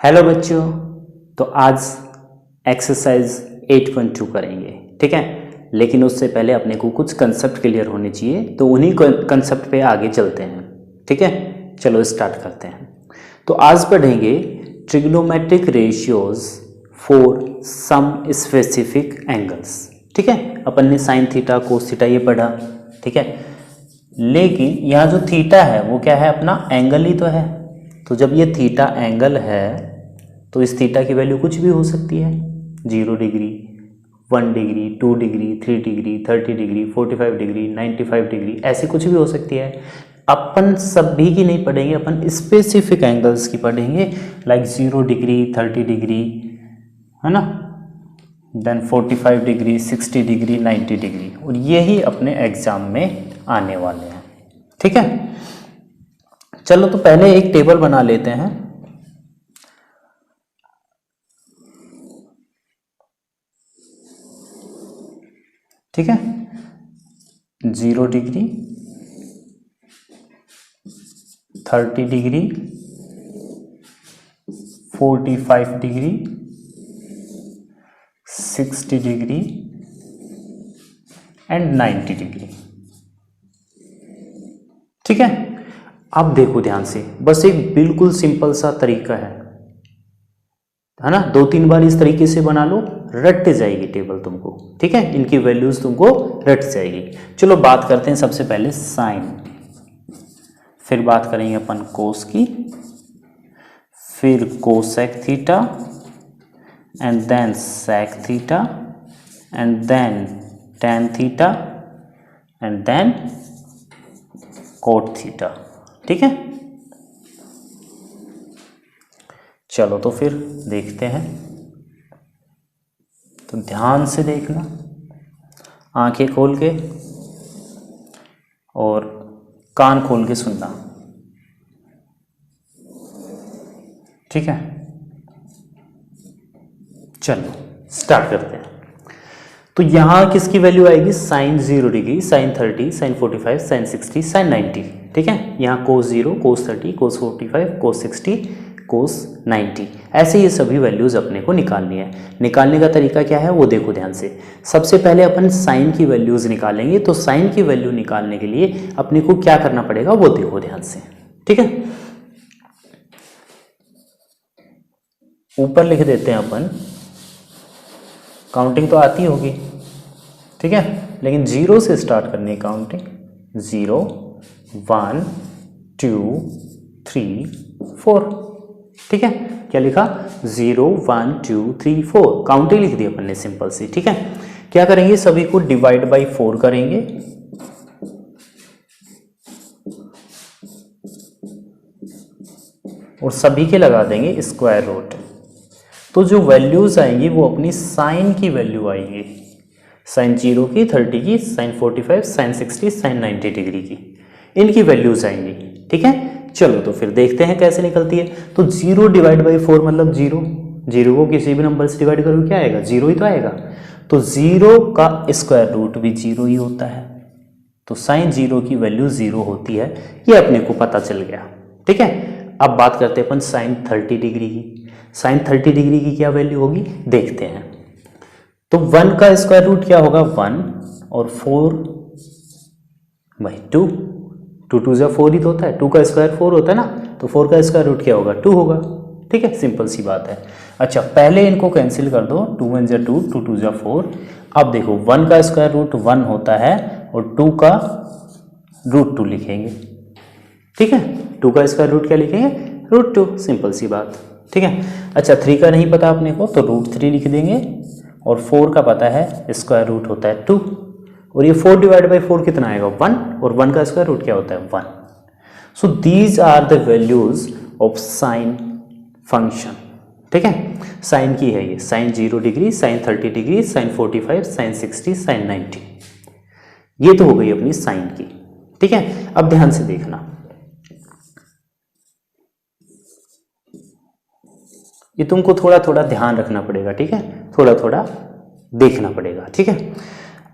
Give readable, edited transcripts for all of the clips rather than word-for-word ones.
Hello बच्चों, तो आज एक्सरसाइज 8.2 करेंगे। ठीक है, लेकिन उससे पहले अपने को कुछ कंसेप्ट क्लियर होने चाहिए, तो उन्हीं कंसेप्ट पे आगे चलते हैं। ठीक है, चलो स्टार्ट करते हैं। तो आज पढ़ेंगे trigonometric ratios for some specific angles. ठीक है, अपन ने साइन थीटा कोस थीटा ये पढ़ा। ठीक है, लेकिन यहाँ जो थीटा है वो क्या है, अपना एंगल ही तो है। तो जब ये थीटा एंगल है तो इस थीटा की वैल्यू कुछ भी हो सकती है, 0 degree, 1 degree, 2 degree, 3 degree, 30 degree, 45 degree, 95 degree, ऐसी कुछ भी हो सकती है। अपन सभी की नहीं पढ़ेंगे, अपन स्पेसिफिक एंगल्स की पढ़ेंगे, लाइक 0 डिग्री, 30 डिग्री, है ना, देन 45 डिग्री, 60 डिग्री, 90 डिग्री, और यही अपने एग्जाम में आने वाले हैं। ठीक है, चलो तो पहले एक टेबल बना लेते हैं। ठीक है, 0 degree, 30 degree, 45 degree, 60 degree and 90 degree. ठीक है, अब देखो ध्यान से, बस एक बिल्कुल सिंपल सा तरीका है ना, 2-3 बार इस तरीके से बना लो, रट जाएगी टेबल तुमको। ठीक है, इनकी वैल्यूज तुमको रट जाएगी। चलो बात करते हैं सबसे पहले साइन, फिर बात करेंगे अपन कोस की, फिर cosec theta, and then sec theta, and then tan theta, and then cot theta. ठीक है, चलो तो फिर देखते हैं। तो ध्यान से देखना, आंखें खोल के और कान खोल के सुनना। ठीक है, चलो स्टार्ट करते हैं। तो यहां किसकी वैल्यू आएगी, sine 0 degree, sine 30, sine 45, sine 60, sine 90। ठीक है, यहाँ कोस 0, कोस 30, कोस 45, कोस 60, कोस 90, ऐसे ये सभी वैल्यूज अपने को निकालनी है। निकालने का तरीका क्या है वो देखो ध्यान से। सबसे पहले अपन साइन की वैल्यूज निकालेंगे, तो साइन की वैल्यू निकालने के लिए अपने को क्या करना पड़ेगा वो देखो ध्यान से। ठीक है, ऊपर लिख देते हैं अपन, काउंटिंग तो आती होगी। ठीक है, लेकिन 0 से स्टार्ट करनी है काउंटिंग, 0, 1, 2, 3, 4। ठीक है, क्या लिखा, 0, 1, 2, 3, 4, काउंटिंग लिख दी अपन ने सिंपल सी। ठीक है, क्या करेंगे, सभी को डिवाइड बाई 4 करेंगे, और सभी के लगा देंगे स्क्वायर रूट। तो जो वैल्यूज आएंगी वो अपनी साइन की वैल्यू आएंगी, साइन 0 की, 30 की, साइन 45, साइन 60, साइन 90 डिग्री की, इनकी वैल्यूज आएंगी। ठीक है, चलो तो फिर देखते हैं कैसे निकलती है। तो 0 डिवाइड बाई 4 मतलब 0, 0 को किसी भी नंबर से डिवाइड करो क्या आएगा, 0 ही तो आएगा। तो 0 का स्क्वायर रूट भी 0 ही होता है, तो साइन 0 की वैल्यू 0 होती है, ये अपने को पता चल गया। ठीक है, अब बात करते हैं अपन साइन 30 डिग्री की। साइन 30 डिग्री की क्या वैल्यू होगी देखते हैं। तो 1 का स्क्वायर रूट क्या होगा, 1, और 4 बाई 2, 2 2 जा 4 ही तो होता है, 2 का स्क्वायर 4 होता है ना, तो 4 का स्क्वायर रूट क्या होगा, 2 होगा। ठीक है, सिंपल सी बात है। अच्छा, पहले इनको कैंसिल कर दो, 2 1 जा 2, 2 2 जा 4। अब देखो 1 का स्क्वायर रूट 1 होता है, और 2 का रूट 2 लिखेंगे। ठीक है, 2 का स्क्वायर रूट क्या लिखेंगे, रूट 2, सिंपल सी बात। ठीक है, अच्छा 3 का नहीं पता अपने को, तो रूट 3 लिख देंगे, और 4 का पता है, स्क्वायर रूट होता है 2, और ये 4 डिवाइड बाई 4 कितना आएगा, 1, और 1 का स्क्वायर रूट क्या होता है, 1। So these are the values of sine function. ठीक है, साइन की है ये, sine 0 degree, sine 30 degree, sine 45, sine 60, sine 90, ये तो हो गई अपनी साइन की। ठीक है, अब ध्यान से देखना, ये तुमको थोड़ा थोड़ा ध्यान रखना पड़ेगा। ठीक है, थोड़ा थोड़ा देखना पड़ेगा। ठीक है,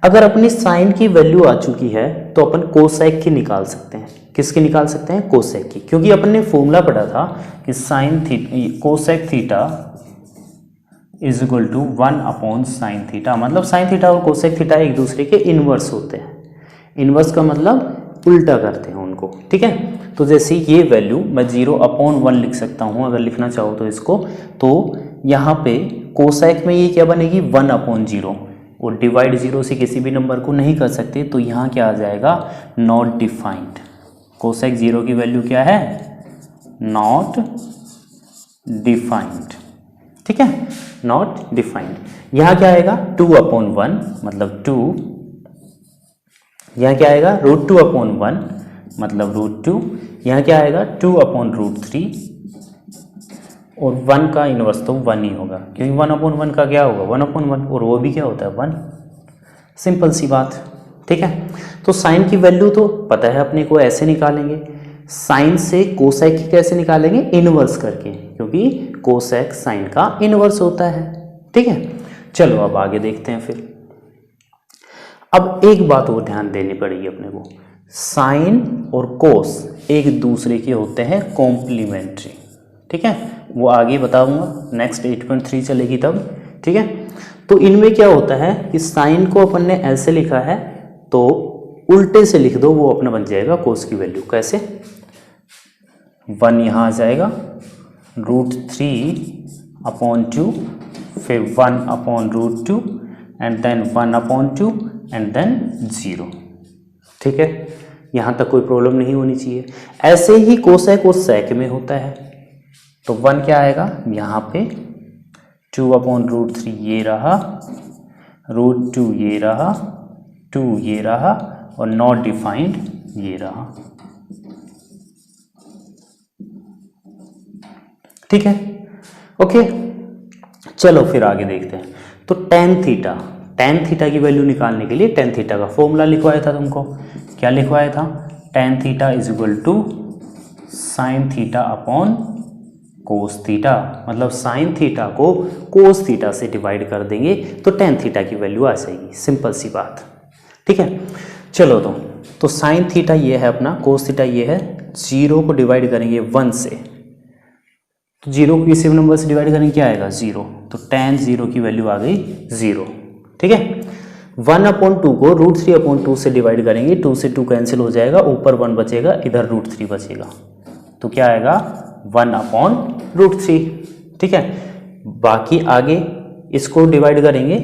अगर अपनी साइन की वैल्यू आ चुकी है तो अपन कोसेक की निकाल सकते हैं। किसकी निकाल सकते हैं? कोसेक की, क्योंकि अपन ने फॉर्मूला पढ़ा था कि sine theta cosec theta is equal to 1 upon sine theta. मतलब साइन थीटा और कोसेक थीटा एक दूसरे के इनवर्स होते हैं। इनवर्स का मतलब उल्टा करते हैं उनको, ठीक है। तो जैसे ये वैल्यू मैं 0/1 लिख सकता हूँ अगर लिखना चाहो तो इसको, तो यहाँ पे कोसेक में ये क्या बनेगी? 1/0, और डिवाइड 0 से किसी भी नंबर को नहीं कर सकते, तो यहाँ क्या आ जाएगा? Not defined. कोसेक 0 की वैल्यू क्या है? नॉट डिफाइंड, ठीक है, नॉट डिफाइंड। यहाँ क्या आएगा? 2/1, मतलब 2। यहाँ क्या आएगा? √2/1, मतलब √2। यहाँ क्या आएगा? 2/√3, और 1 का इनवर्स तो 1 ही होगा, क्योंकि 1/1 का क्या होगा? 1/1, और वो भी क्या होता है? 1। सिंपल सी बात, ठीक है। तो साइन की वैल्यू तो पता है अपने को, ऐसे निकालेंगे। साइन से कोसेक की कैसे निकालेंगे? इनवर्स करके, क्योंकि कोसेक साइन का इनवर्स होता है, ठीक है। चलो अब आगे देखते हैं फिर। अब एक बात और ध्यान देनी पड़ेगी अपने को, साइन और कोस एक दूसरे के होते हैं कॉम्प्लीमेंट्री, ठीक है। वो आगे बताऊंगा, नेक्स्ट 8.3 चलेगी तब, ठीक है। तो इनमें क्या होता है कि साइन को अपन ने ऐसे लिखा है, तो उल्टे से लिख दो, वो अपना बन जाएगा कोस की वैल्यू। कैसे? 1 यहाँ आ जाएगा, √3/2, फिर 1/√2, एंड देन 1/2, एंड देन 0, ठीक है। यहाँ तक कोई प्रॉब्लम नहीं होनी चाहिए। ऐसे ही कोसेक और सेक में होता है, तो 1 क्या आएगा? यहाँ पे 2/√3 ये रहा, √2 ये रहा, 2 ये रहा, और नॉट डिफाइंड ये रहा, ठीक है, ओके। चलो फिर आगे देखते हैं। तो टेन थीटा की वैल्यू निकालने के लिए टेन थीटा का फॉर्मूला लिखवाया था तुमको। क्या लिखवाया था? Tan theta is equal to sine theta upon cos theta. मतलब साइन थीटा को कोस थीटा से डिवाइड कर देंगे तो टेन थीटा की वैल्यू आ जाएगी। सिंपल सी बात, ठीक है। चलो तो साइन थीटा ये है अपना, कोस थीटा ये है। 0 को डिवाइड करेंगे 1 से, तो 0 को किसी भी नंबर से डिवाइड करेंगे, क्या आएगा? 0। तो tan 0 की वैल्यू आ गई 0, ठीक है। 1/2 को √3/2 से डिवाइड करेंगे, 2 से 2 कैंसिल हो जाएगा, ऊपर 1 बचेगा, इधर √3 बचेगा, तो क्या आएगा? 1/√3, ठीक है। बाकी आगे इसको डिवाइड करेंगे,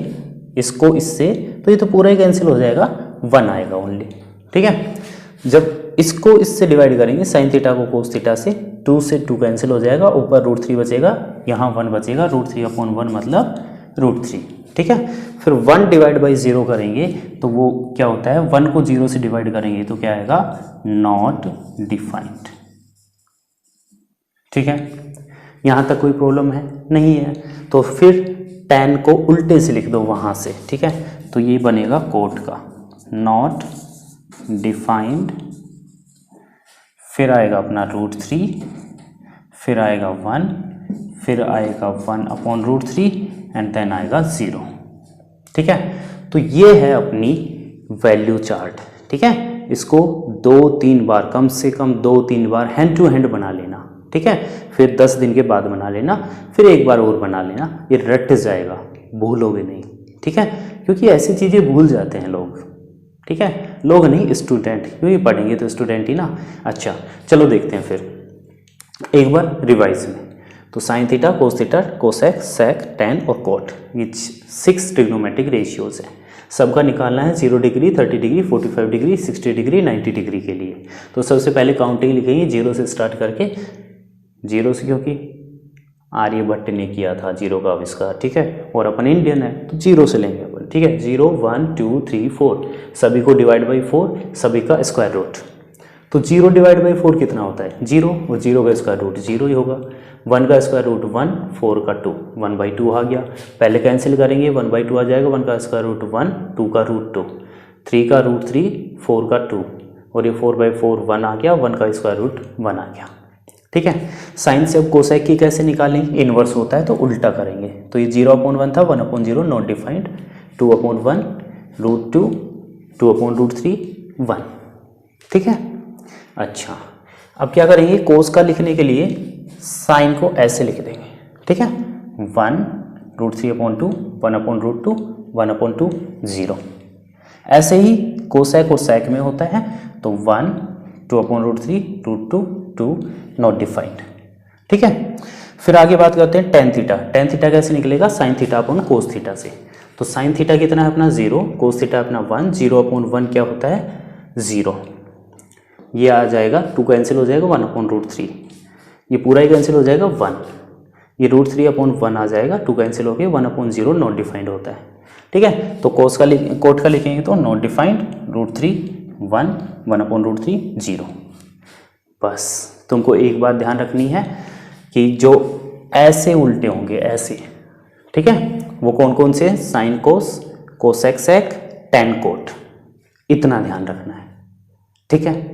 इसको इससे, तो ये तो पूरा ही कैंसिल हो जाएगा, 1 आएगा ओनली, ठीक है। जब इसको इससे डिवाइड करेंगे साइन थीटा को कोस थीटा से, 2 से 2 कैंसिल हो जाएगा, ऊपर √3 बचेगा, यहाँ 1 बचेगा, √3/1 मतलब √3, ठीक है। फिर 1 डिवाइड बाई 0 करेंगे तो वो क्या होता है? 1 को 0 से डिवाइड करेंगे तो क्या आएगा? नॉट डिफाइंड, ठीक है। यहाँ तक कोई प्रॉब्लम है? नहीं है। तो फिर tan को उल्टे से लिख दो वहाँ से, ठीक है। तो ये बनेगा कोट का नॉट डिफाइंड, फिर आएगा अपना √3, फिर आएगा 1, फिर आएगा 1/√3, एंड देन आएगा 0, ठीक है। तो ये है अपनी वैल्यू चार्ट, ठीक है। इसको 2-3 बार, कम से कम 2-3 बार हैंड टू हैंड बना लेना, ठीक है। फिर 10 दिन के बाद बना लेना, फिर एक बार और बना लेना, ये रट जाएगा, भूलोगे नहीं, ठीक है। क्योंकि ऐसी चीज़ें भूल जाते हैं लोग, ठीक है। लोग नहीं, स्टूडेंट, क्योंकि पढ़ेंगे तो स्टूडेंट ही ना। अच्छा चलो देखते हैं फिर एक बार रिवाइज में। तो sine theta, cos theta, cosec, sec, tan और कोट, ये 6 ट्रिग्नोमेट्रिक रेशियोज हैं। सबका निकालना है 0 degree, 30 degree, 45 degree, 60 degree, 90 degree के लिए। तो सबसे पहले काउंटिंग लिखेंगे 0 से स्टार्ट करके, 0 से, क्योंकि आर्यभट्ट ने किया था 0 का आविष्कार, ठीक है, और अपन इंडियन है तो 0 से लेंगे अपन, ठीक है। 0, 1, 2, 3, 4, सभी को डिवाइड बाई 4, सभी का स्क्वायर रूट। तो 0 डिवाइड बाई 4 कितना होता है? 0, और 0 का स्क्वायर रूट 0 ही होगा। 1 का स्क्वायर रूट 1, 4 का 2, 1/2 आ गया। पहले कैंसिल करेंगे, 1/2 आ जाएगा, 1 का स्क्वायर रूट 1, 2 का रूट 2, 3 का रूट 3, 4 का 2, और ये 4/4 1 आ गया, 1 का स्क्वायर रूट 1 आ गया, ठीक है। साइन से अब कोसेक की कैसे निकालेंगे? इनवर्स होता है तो उल्टा करेंगे। तो ये 0/1 था, 1/0 नॉट डिफाइंड, 2/1 √2, 2/√3 1, ठीक है। अच्छा, अब क्या करेंगे, कोस का लिखने के लिए साइन को ऐसे लिख देंगे, ठीक है, 1√3/2, 1/√2, 1/2, 0। ऐसे ही कोसेक और सेक में होता है, तो 1, 2/√3, √2, 2 नॉट डिफाइंड, ठीक है। फिर आगे बात करते हैं टेन थीटा। टेन थीटा कैसे निकलेगा, sign theta upon cos theta से। तो साइन थीटा कितना है अपना 0, कोस थीटा अपना 1, 0/1 क्या होता है 0, ये आ जाएगा 2 कैंसिल हो जाएगा, 1/√3, ये पूरा ही कैंसिल हो जाएगा 1, ये √3/1 आ जाएगा, 2 कैंसिल हो गए, 1/0 नॉट डिफाइंड होता है, ठीक है। तो कोट का लिखेंगे तो नॉट डिफाइंड, √3 1, 1/√3 0। बस तुमको एक बात ध्यान रखनी है कि जो ऐसे उल्टे होंगे ऐसे, ठीक है, वो कौन कौन से, sine cos, cosec sec, tan cot, इतना ध्यान रखना है, ठीक है।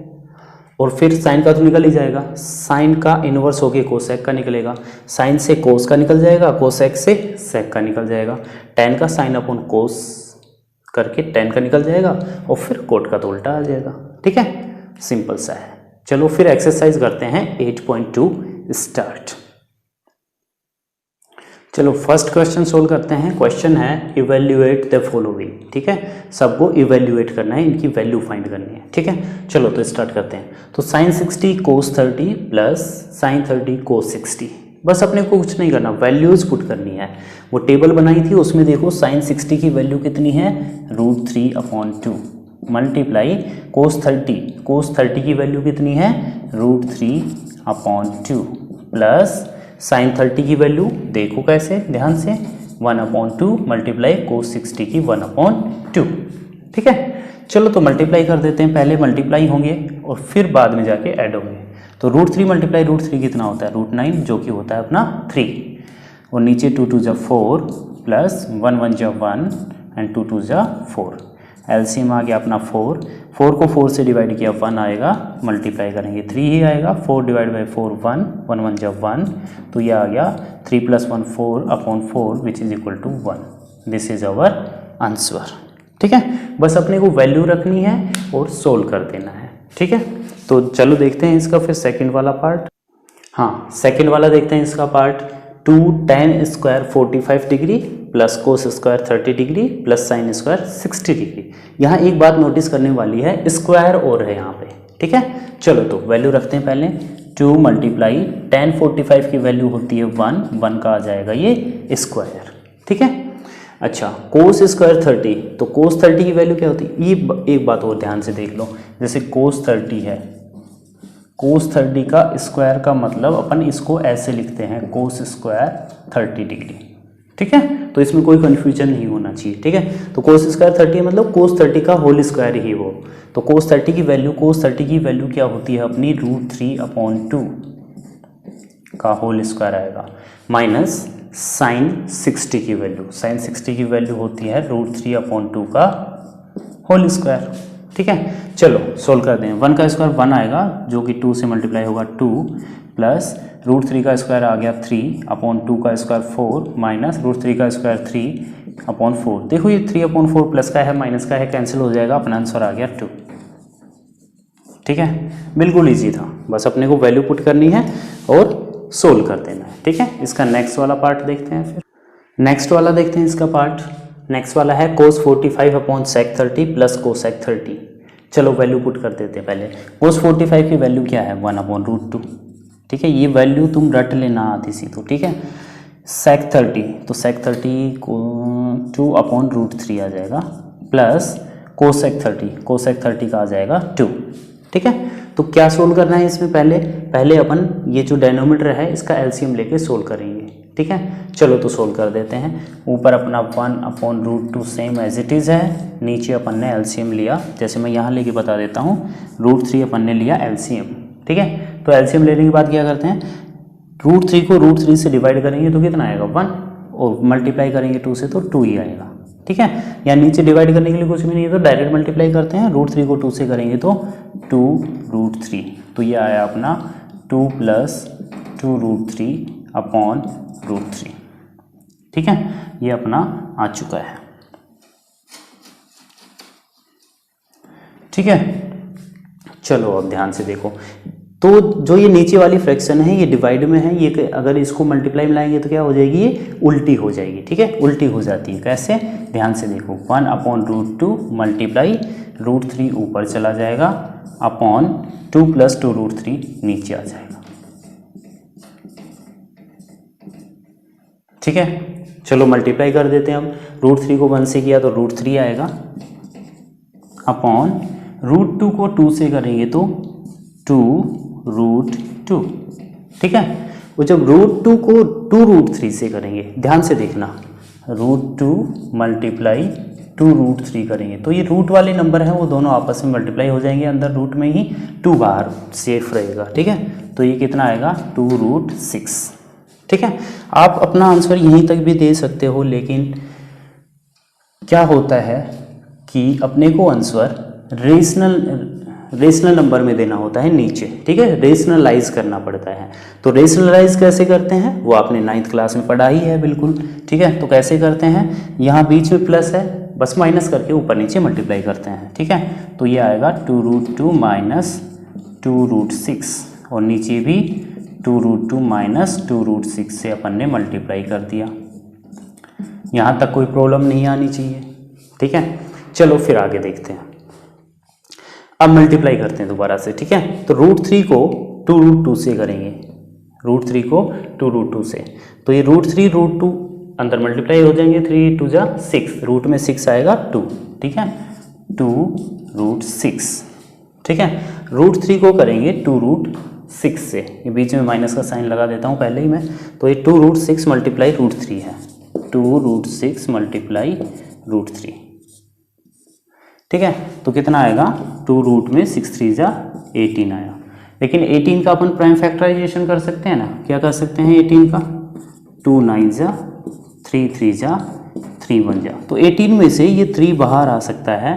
और फिर साइन का तो निकल ही जाएगा, साइन का इन्वर्स होके कोसेक का निकलेगा, साइन से कोस का निकल जाएगा, कोसेक से सेक का निकल जाएगा, टेन का साइन अपॉन कोस करके टेन का निकल जाएगा, और फिर कोट का तो उल्टा आ जाएगा, ठीक है, सिंपल सा है। चलो फिर एक्सरसाइज करते हैं 8.2 स्टार्ट। चलो फर्स्ट क्वेश्चन सोल्व करते हैं। क्वेश्चन है इवेल्युएट द फॉलोइंग, ठीक है, सबको इवेल्युएट करना है, इनकी वैल्यू फाइंड करनी है, ठीक है। चलो तो स्टार्ट करते हैं। तो साइन 60 कोस 30 प्लस साइन 30 कोस 60, बस अपने को कुछ नहीं करना, वैल्यूज पुट करनी है। वो टेबल बनाई थी उसमें देखो साइन 60 की वैल्यू कितनी है, √3/2 मल्टीप्लाई कोस 30 की वैल्यू कितनी है, √3/2 प्लस साइन 30 की वैल्यू देखो कैसे ध्यान से, 1/2 मल्टीप्लाई कोस 60 की 1/2, ठीक है। चलो तो मल्टीप्लाई कर देते हैं, पहले मल्टीप्लाई होंगे और फिर बाद में जाके ऐड होंगे। तो √3 मल्टीप्लाई √3 कितना होता है, √9, जो कि होता है अपना 3, और नीचे 2 2 4 प्लस 1 1 1 एंड 2 2 4, एलसीएम आ गया अपना 4 को 4 से डिवाइड किया 1 आएगा, मल्टीप्लाई करेंगे 3 ही आएगा, 4 डिवाइड बाई 4 1, 1 1 1, तो ये आ गया 3 + 1 4/4 which is equal to 1। This is our answer, ठीक है। बस अपने को वैल्यू रखनी है और सोल्व कर देना है, ठीक है। तो चलो देखते हैं इसका फिर सेकंड वाला पार्ट। हाँ, सेकंड वाला देखते हैं इसका part. 2 tan square 45 degree plus cos square 30 degree plus sine square 60 degree. यहाँ एक बात नोटिस करने वाली है, स्क्वायर और है यहाँ पे, ठीक है। चलो तो वैल्यू रखते हैं पहले, 2 मल्टीप्लाई tan 45 की वैल्यू होती है 1 का आ जाएगा ये स्क्वायर, ठीक है। अच्छा, कोस स्क्वायर 30, तो कोस 30 की वैल्यू क्या होती है, ये एक बात और ध्यान से देख लो, जैसे कोस 30 है, कोस 30 का स्क्वायर का मतलब अपन इसको ऐसे लिखते हैं, कोस स्क्वायर 30 डिग्री, ठीक है। तो इसमें कोई कन्फ्यूजन नहीं होना चाहिए, ठीक है। तो कोस स्क्वायर 30 मतलब कोस 30 का होल स्क्वायर ही वो, तो कोस 30 की वैल्यू क्या होती है अपनी, √3/2 का होल स्क्वायर आएगा, माइनस साइन 60 की वैल्यू होती है √3/2 का होल स्क्वायर, ठीक है। चलो सोल्व कर दें, 1 का स्क्वायर 1 आएगा जो कि 2 से मल्टीप्लाई होगा 2, प्लस √3 का स्क्वायर आ गया 3/2 का स्क्वायर 4, माइनस √3 का स्क्वायर 3/4। देखो ये 3/4 प्लस का है माइनस का है, कैंसिल हो जाएगा, अपना आंसर आ गया 2, ठीक है। बिल्कुल ईजी था, बस अपने को वैल्यू पुट करनी है और सोल्व कर देना है, ठीक है। इसका नेक्स्ट वाला पार्ट देखते हैं फिर। नेक्स्ट वाला देखते हैं इसका पार्ट। नेक्स्ट वाला है कोस 45/sec 30 प्लस कोसेक 30। चलो वैल्यू पुट कर देते हैं पहले। कोस 45 की वैल्यू क्या है, 1/√2, ठीक है। ये वैल्यू तुम रट लेना आती सी तो, ठीक है। sec 30, तो sec 30 को 2/√3 आ जाएगा, प्लस कोसेक 30 का आ जाएगा 2, ठीक है। तो क्या सोल्व करना है इसमें, पहले अपन ये जो डेनोमीटर है इसका एलसीएम लेके सोल्व करेंगे, ठीक है। चलो तो सोल्व कर देते हैं। ऊपर अपना 1/√2 सेम एज इट इज़ है, नीचे अपन ने एलसीएम लिया, जैसे मैं यहाँ लेके बता देता हूँ, √3 अपन ने लिया एलसीएम, ठीक है। तो एलसीएम लेने के बाद क्या करते हैं, √3 को √3 से डिवाइड करेंगे तो कितना आएगा 1, और मल्टीप्लाई करेंगे 2 से तो 2 ही आएगा, ठीक है। या नीचे डिवाइड करने के लिए कुछ भी नहीं है तो डायरेक्ट मल्टीप्लाई करते हैं, √3 को 2 से करेंगे तो 2√3, तो ये आया अपना 2 + 2√3/√3, ठीक है। ये अपना आ चुका है, ठीक है। चलो अब ध्यान से देखो, तो जो ये नीचे वाली फ्रैक्शन है ये डिवाइड में है, ये अगर इसको मल्टीप्लाई में लाएंगे तो क्या हो जाएगी, ये उल्टी हो जाएगी। ठीक है, उल्टी हो जाती है। कैसे, ध्यान से देखो, 1/√2 मल्टीप्लाई √3 ऊपर चला जाएगा अपॉन 2 + 2 √3 नीचे आ जाएगा। ठीक है, चलो मल्टीप्लाई कर देते हैं। अब √3 को 1 से किया तो √3 आएगा अपॉन √2 को 2 से करेंगे तो 2√2। ठीक है, और जब √2 को 2√3 से करेंगे, ध्यान से देखना, √2 मल्टीप्लाई 2√3 करेंगे तो ये रूट वाले नंबर हैं वो दोनों आपस में मल्टीप्लाई हो जाएंगे, अंदर रूट में ही 2 बाहर सेफ रहेगा। ठीक है, तो ये कितना आएगा 2√6। ठीक है, आप अपना आंसर यहीं तक भी दे सकते हो, लेकिन क्या होता है कि अपने को आंसर रेशनल नंबर में देना होता है नीचे। ठीक है, रेशनलाइज करना पड़ता है। तो रेशनलाइज कैसे करते हैं वो आपने 9th क्लास में पढ़ा ही है बिल्कुल। ठीक है, तो कैसे करते हैं, यहाँ बीच में प्लस है, बस माइनस करके ऊपर नीचे मल्टीप्लाई करते हैं। ठीक है, तो ये आएगा 2√2 माइनस 2√6 और नीचे भी 2√2 माइनस 2√6 से अपन ने मल्टीप्लाई कर दिया। यहाँ तक कोई प्रॉब्लम नहीं आनी चाहिए। ठीक है, चलो फिर आगे देखते हैं। अब मल्टीप्लाई करते हैं दोबारा से। ठीक है, तो √3 को 2√2 से करेंगे, √3 को 2√2 से, तो ये √3 √2 अंदर मल्टीप्लाई हो जाएंगे, 3 2 जा 6, रूट में 6 आएगा 2। ठीक है, 2√6। ठीक है, √3 को करेंगे 2√6 से, ये बीच में माइनस का साइन लगा देता हूँ पहले ही मैं, तो ये 2√6 मल्टीप्लाई √3 है, 2√6 मल्टीप्लाई √3। ठीक है, तो कितना आएगा, 2 रूट में 6 3 जा 18 आया। लेकिन 18 का अपन प्राइम फैक्टराइजेशन कर सकते हैं ना, क्या कर सकते हैं 18 का, 2 9 जा 3 3 जा 3 1 जा, तो 18 में से ये 3 बाहर आ सकता है,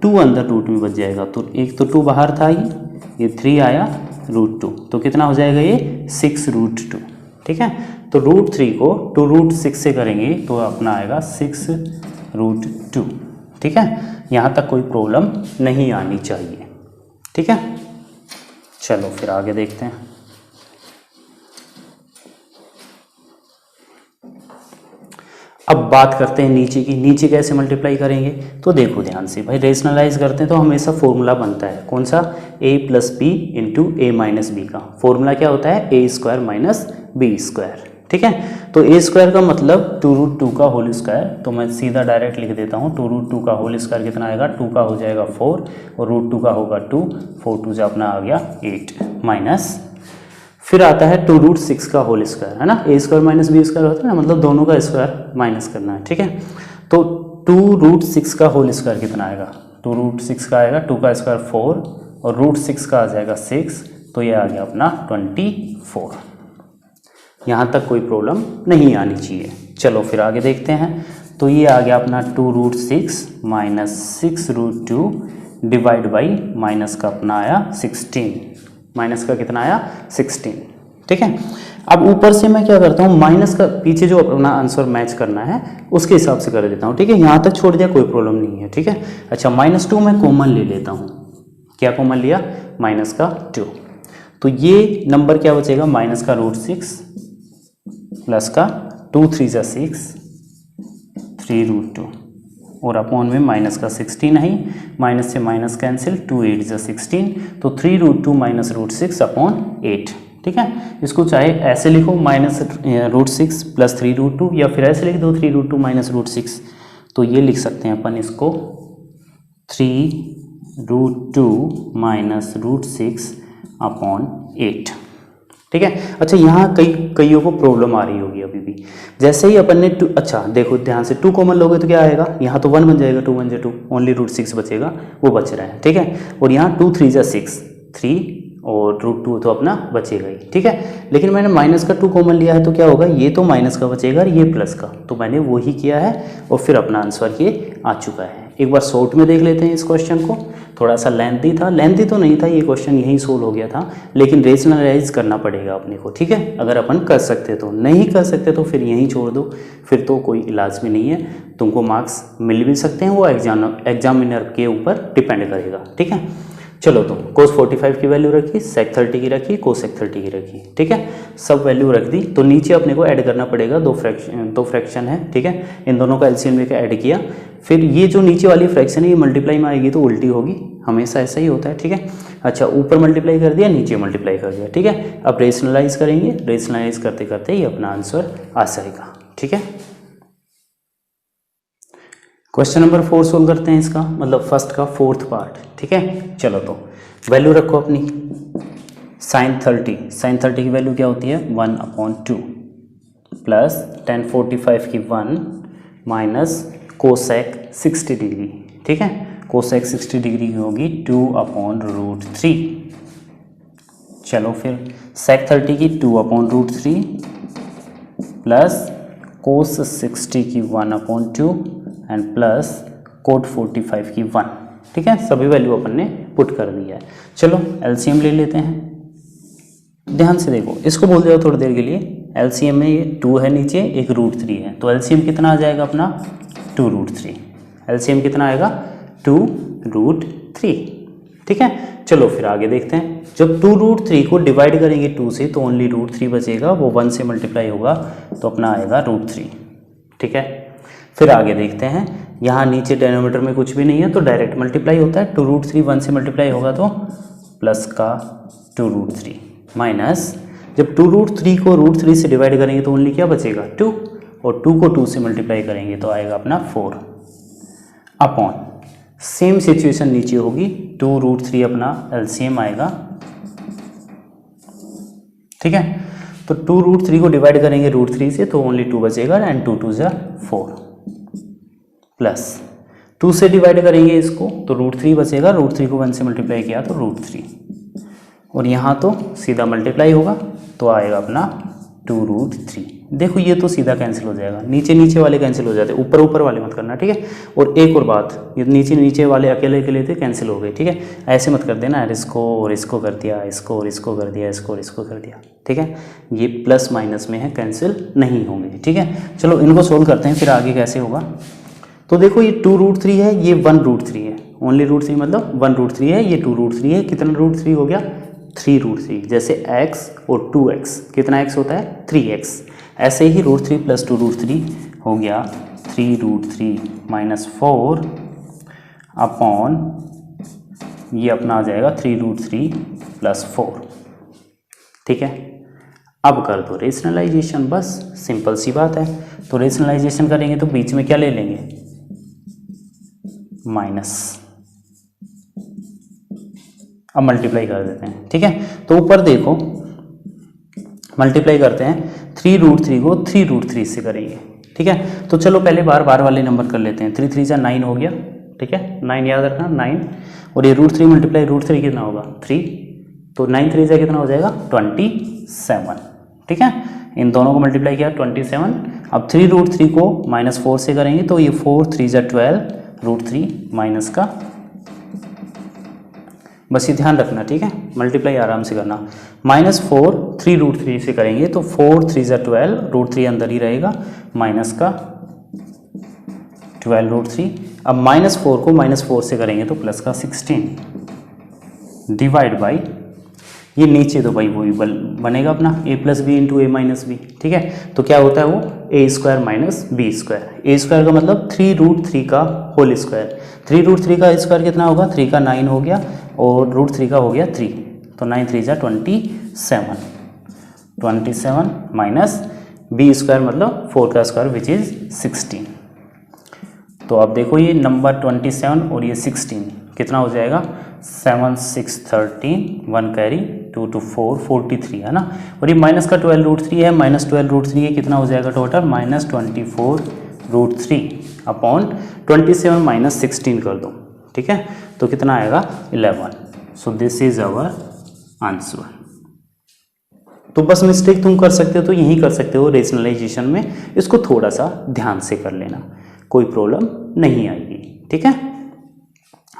2 अंदर रूट में बच जाएगा, तो एक तो 2 बाहर था, ये 3 आया √2, तो कितना हो जाएगा ये 6√2। ठीक है, तो √3 को 2√6 से करेंगे तो अपना आएगा 6√2। ठीक है, यहाँ तक कोई प्रॉब्लम नहीं आनी चाहिए। ठीक है, चलो फिर आगे देखते हैं। अब बात करते हैं नीचे की, नीचे कैसे मल्टीप्लाई करेंगे, तो देखो ध्यान से भाई, रेशनलाइज करते हैं तो हमेशा फॉर्मूला बनता है, कौन सा, a + b × a - b का फॉर्मूला क्या होता है, a² - b²। ठीक है, तो a² का मतलब 2√2 का होल स्क्वायर, तो मैं सीधा डायरेक्ट लिख देता हूँ, 2√2 का होल स्क्वायर कितना आएगा, 2 का हो जाएगा 4 और √2 का होगा 2, 4 2 अपना आ गया 8 माइनस, फिर आता है 2√6 का होल स्क्वायर, है ना, a² - b² होता है ना, मतलब दोनों का स्क्वायर माइनस करना है। ठीक है, तो 2√6 का होल स्क्वायर कितना आएगा, 2√6 का आएगा, 2 का स्क्वायर 4 और √6 का आ जाएगा 6, तो ये आ गया अपना 24। यहाँ तक कोई प्रॉब्लम नहीं आनी चाहिए। चलो फिर आगे देखते हैं, तो ये आ गया अपना 2√6 माइनस 6√2 डिवाइड बाई माइनस का अपना आया 16, माइनस का कितना आया 16। ठीक है, अब ऊपर से मैं क्या करता हूँ, माइनस का पीछे जो अपना आंसर मैच करना है उसके हिसाब से कर देता हूँ। ठीक है, यहाँ तक छोड़ दिया कोई प्रॉब्लम नहीं है। ठीक है, अच्छा -2 मैं कॉमन ले लेता हूँ, क्या कॉमन लिया, माइनस का 2, तो ये नंबर क्या बचेगा, माइनस का √6 प्लस का 2 3 जा 6 3√2 और अपॉन में माइनस का 16 है, माइनस से माइनस कैंसिल, 2 8 जा 16, तो 3√2 माइनस √6 अपॉन 8। ठीक है, इसको चाहे ऐसे लिखो -√6 प्लस 3√2 या फिर ऐसे लिख दो 3√2 माइनस √6, तो ये लिख सकते हैं अपन इसको 3√2 माइनस √6 अपॉन 8। ठीक है, अच्छा यहाँ कईयों को प्रॉब्लम आ रही होगी अभी भी, जैसे ही अपन ने 2, अच्छा देखो ध्यान से, 2 कॉमन लोगे तो क्या आएगा, यहाँ तो 1 बन जाएगा, 2 1 जा 2, ओनली √6 बचेगा, वो बच रहा है। ठीक है, और यहाँ 2 3 जा 6 3 और √2 तो अपना बचेगा ही। ठीक है, लेकिन मैंने माइनस का 2 कॉमन लिया है तो क्या होगा, ये तो माइनस का बचेगा और ये प्लस का, तो मैंने वही किया है और फिर अपना आंसर ये आ चुका है। एक बार शॉर्ट में देख लेते हैं इस क्वेश्चन को, थोड़ा सा लेंथी था, लेंथी तो नहीं था, ये क्वेश्चन यहीं सोल्व हो गया था, लेकिन रेशनलाइज करना पड़ेगा अपने को। ठीक है, अगर अपन कर सकते तो, नहीं कर सकते तो फिर यहीं छोड़ दो, फिर तो कोई इलाज भी नहीं है, तुमको मार्क्स मिल भी सकते हैं, वो एग्जामिनर के ऊपर डिपेंड करेगा। ठीक है, चलो तो cos 45 की वैल्यू रखी, sec 30 की रखी, cosec 30 की रखी, ठीक है, सब वैल्यू रख दी। तो नीचे अपने को ऐड करना पड़ेगा, दो फ्रैक्शन है, ठीक है, इन दोनों का एलसीएम लेकर ऐड किया, फिर ये जो नीचे वाली फ्रैक्शन है ये मल्टीप्लाई में आएगी तो उल्टी होगी, हमेशा ऐसा ही होता है, ठीक है। अच्छा, ऊपर मल्टीप्लाई कर दिया, नीचे मल्टीप्लाई कर दिया, ठीक है। अब रेशनलाइज करेंगे, रेशनलाइज करते करते ये अपना आंसर आ जाएगा, ठीक है। क्वेश्चन नंबर 4 सोल्व करते हैं इसका, मतलब फर्स्ट का फोर्थ पार्ट, ठीक है। चलो तो वैल्यू रखो अपनी, साइन 30 की वैल्यू क्या होती है 1/2 प्लस tan 45 की 1 माइनस कोसेक 60 डिग्री, ठीक है, कोसेक 60 डिग्री की होगी 2/√3। चलो फिर सेक 30 की 2/√3 प्लस कोस 60 की 1/2 एंड प्लस कोट 45 की 1, ठीक है, सभी वैल्यू अपन ने पुट कर दिया है। चलो एलसीएम ले लेते हैं, ध्यान से देखो, इसको बोल जाओ थोड़ी देर के लिए, एलसीएम में ये 2 है नीचे, एक √3 है, तो एलसीएम कितना आ जाएगा अपना 2√3, एलसीएम कितना आएगा 2√3, ठीक है। चलो फिर आगे देखते हैं, जब 2√3 को डिवाइड करेंगे 2 से तो ओनली √3 बचेगा, वो 1 से मल्टीप्लाई होगा तो अपना आएगा √3, ठीक है। फिर आगे देखते हैं, यहाँ नीचे डिनोमिनेटर में कुछ भी नहीं है तो डायरेक्ट मल्टीप्लाई होता है, 2√3 1 से मल्टीप्लाई होगा तो प्लस का 2√3 माइनस, जब 2√3 को √3 से डिवाइड करेंगे तो ओनली क्या बचेगा 2, और 2 को 2 से मल्टीप्लाई करेंगे तो आएगा अपना 4 अपॉन, सेम सिचुएशन नीचे होगी, 2√3 अपना एलसीएम आएगा, ठीक है। तो 2√3 को डिवाइड करेंगे √3 से तो ओनली 2 बचेगा एंड 2 2 जा 4 प्लस 2 से डिवाइड करेंगे इसको तो √3 बचेगा, √3 को 1 से मल्टीप्लाई किया तो √3, और यहाँ तो सीधा मल्टीप्लाई होगा तो आएगा अपना 2√3। देखो ये तो सीधा कैंसिल हो जाएगा, नीचे नीचे वाले कैंसिल हो जाते, ऊपर ऊपर वाले मत करना, ठीक है। और एक और बात, ये नीचे नीचे वाले अकेले अकेले थे कैंसिल हो गए, ठीक है, ऐसे मत कर देना यार, इसको और इसको कर दिया, इसको और इसको कर दिया, इसको और इसको कर दिया, ठीक है, ये प्लस माइनस में है, कैंसिल नहीं होंगे, ठीक है। चलो इनको सोल्व करते हैं, फिर आगे कैसे होगा। तो देखो ये 2√3 है, ये 1√3 है, ओनली √3 मतलब 1√3 है, ये 2√3 है, कितना √3 हो गया 3√3, जैसे x और 2x कितना x होता है 3x, ऐसे ही √3 प्लस 2√3 हो गया 3√3 माइनस 4 अपॉन, ये अपना आ जाएगा 3√3 प्लस 4, ठीक है। अब कर दो रेशनलाइजेशन, बस सिंपल सी बात है। तो रेशनलाइजेशन करेंगे तो बीच में क्या ले लेंगे माइनस, अब मल्टीप्लाई कर देते हैं, ठीक है। तो ऊपर देखो मल्टीप्लाई करते हैं, 3√3 को 3√3 से करेंगे, ठीक है। तो चलो पहले बार वाले नंबर कर लेते हैं, 3 3 जा 9 हो गया, ठीक है, 9 याद रखना 9, और ये √3 मल्टीप्लाई √3 कितना होगा 3, तो 9 3 जा कितना हो जाएगा 27, ठीक है। इन दोनों को मल्टीप्लाई किया 27, अब 3√3 को -4 से करेंगे तो ये 4 3 जा 12, √3 माइनस का, बस ये ध्यान रखना, ठीक है, मल्टीप्लाई आराम से करना, -4 3√3 से करेंगे तो 4 3 जा 12, √3 अंदर ही रहेगा, माइनस का 12 √3, अब -4 को -4 से करेंगे तो प्लस का 16 डिवाइड बाई, ये नीचे तो भाई वही बनेगा अपना a + b × a - b, ठीक है। तो क्या होता है वो a² - b², a² का मतलब 3√3 का होल स्क्वायर, 3√3 का स्क्वायर कितना होगा 3 का 9 हो गया, और √3 का हो गया 3, तो 9 3 जा 27 माइनस b² मतलब 4 का स्क्वायर विच इज़ 16। तो अब देखो ये नंबर 27 और ये 16 कितना हो जाएगा 7 6 13, 1 कैरी 2 2 4 43 है ना, और ये माइनस का 12 √3 है, -12 √3 है, कितना हो जाएगा टोटल -24 √3 अपॉन 27 माइनस 16 कर दो, ठीक है, तो कितना आएगा 11। So this is our answer. तो बस मिस्टेक तुम कर सकते हो तो यही कर सकते हो रेशनलाइजेशन में, इसको थोड़ा सा ध्यान से कर लेना, कोई प्रॉब्लम नहीं आएगी, ठीक है।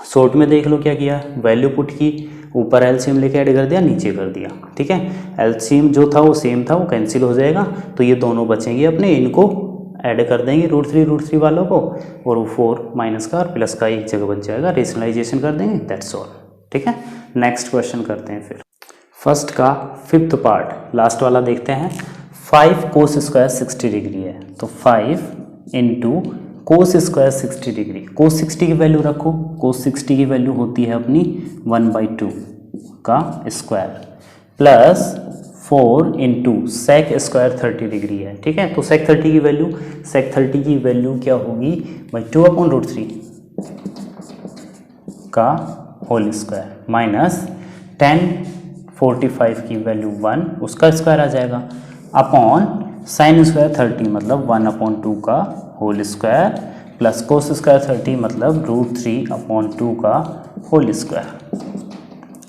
शॉर्ट में देख लो क्या किया, वैल्यू पुट की, ऊपर एलसीएम लेके ऐड कर दिया, नीचे कर दिया, ठीक है। एलसीएम जो था वो सेम था, वो कैंसिल हो जाएगा, तो ये दोनों बचेंगे अपने, इनको ऐड कर देंगे √3 वालों को, और वो 4 माइनस का और प्लस का एक जगह बच जाएगा, रेशनलाइजेशन कर देंगे, दैट्स ऑल। ठीक है, नेक्स्ट क्वेश्चन करते हैं फिर। फर्स्ट का फिफ्थ पार्ट लास्ट वाला देखते हैं। 5 कोस स्क्वायर 60 डिग्री है, तो 5 इंटू कोस स्क्वायर 60 डिग्री, कोस 60 की वैल्यू रखो, कोस 60 की वैल्यू होती है अपनी 1/2 का square, plus 4 into sec square 30 degree है, ठीक है। तो सेक 30 की वैल्यू, सेक 30 की वैल्यू क्या होगी भाई 2/√3 का होल स्क्वायर, माइनस 10 45 की वैल्यू 1 उसका स्क्वायर आ जाएगा, अपॉन साइन स्क्वायर 30 मतलब 1/2 का whole square, plus cos square 30 मतलब √3/2 का होल स्क्वायर,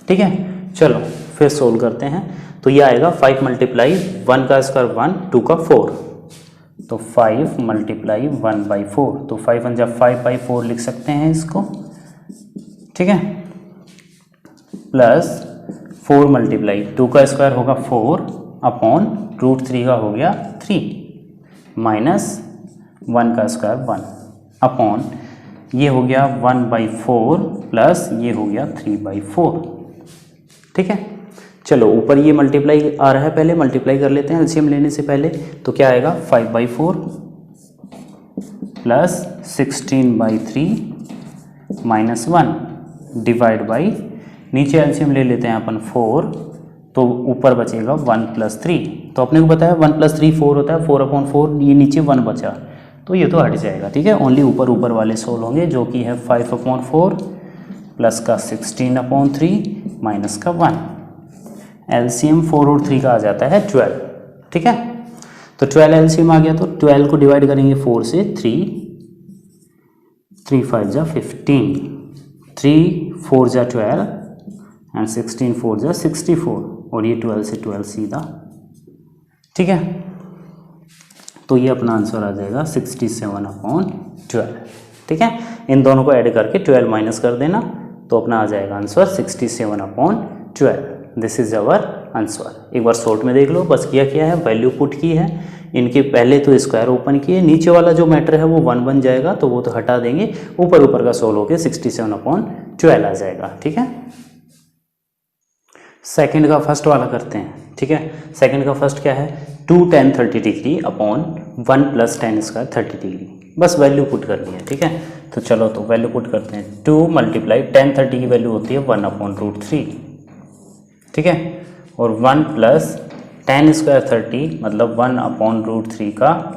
ठीक है। चलो फिर सोल्व करते हैं। तो ये आएगा 5 मल्टीप्लाई 1 का स्क्वायर 1, 2 का 4, तो 5 मल्टीप्लाई 1/4, तो 5 1 जा 5/4 लिख सकते हैं इसको, ठीक है। प्लस 4 मल्टीप्लाई 2 का स्क्वायर होगा 4 अपॉन √3 का हो गया 3, माइनस 1 का स्क्वायर 1 अपॉन ये हो गया 1/4 प्लस ये हो गया 3/4, ठीक है। चलो ऊपर ये मल्टीप्लाई आ रहा है, पहले मल्टीप्लाई कर लेते हैं एलसीएम लेने से पहले। तो क्या आएगा 5/4 प्लस 16/3 माइनस 1 डिवाइड बाई, नीचे एलसीएम ले लेते हैं अपन 4, तो ऊपर बचेगा 1 + 3, तो अपने को बताया 1 + 3 4 होता है, 4/4, ये नीचे 1 बचा तो ये तो हट जाएगा, ठीक है। ओनली ऊपर ऊपर वाले सोल्व होंगे, जो कि है 5/4 प्लस का 16/3 माइनस का 1, एलसीएम 4 और 3 का आ जाता है 12, ठीक है। तो 12 एलसीएम आ गया, तो 12 को डिवाइड करेंगे 4 से, 3 5 जा 15, 3 4 जा 12 एंड 16 4 जा 64, और ये 12 से 12 सीधा, ठीक है। तो ये अपना आंसर आ जाएगा 67/12, ठीक है। इन दोनों को ऐड करके 12 माइनस कर देना, तो अपना आ जाएगा answer 67/12। This is our answer. एक बार शॉर्ट में देख लो, बस किया क्या है, वैल्यू पुट की है, इनके पहले तो स्क्वायर ओपन किए, नीचे वाला जो मैटर है वो 1 बन जाएगा, तो वो तो हटा देंगे, ऊपर ऊपर का सोल्व होकर 67/12 आ जाएगा, ठीक है। सेकंड का फर्स्ट वाला करते हैं, ठीक है। सेकंड का फर्स्ट क्या है, 2 tan 30 degree upon 1 + tan square 30 degree, बस वैल्यू पुट करनी है, ठीक है। तो चलो तो वैल्यू पुट करते हैं। 2 मल्टीप्लाई tan 30 की वैल्यू होती है 1/√3, ठीक है, और 1 + tan स्क्वायर 30 मतलब 1/√3 का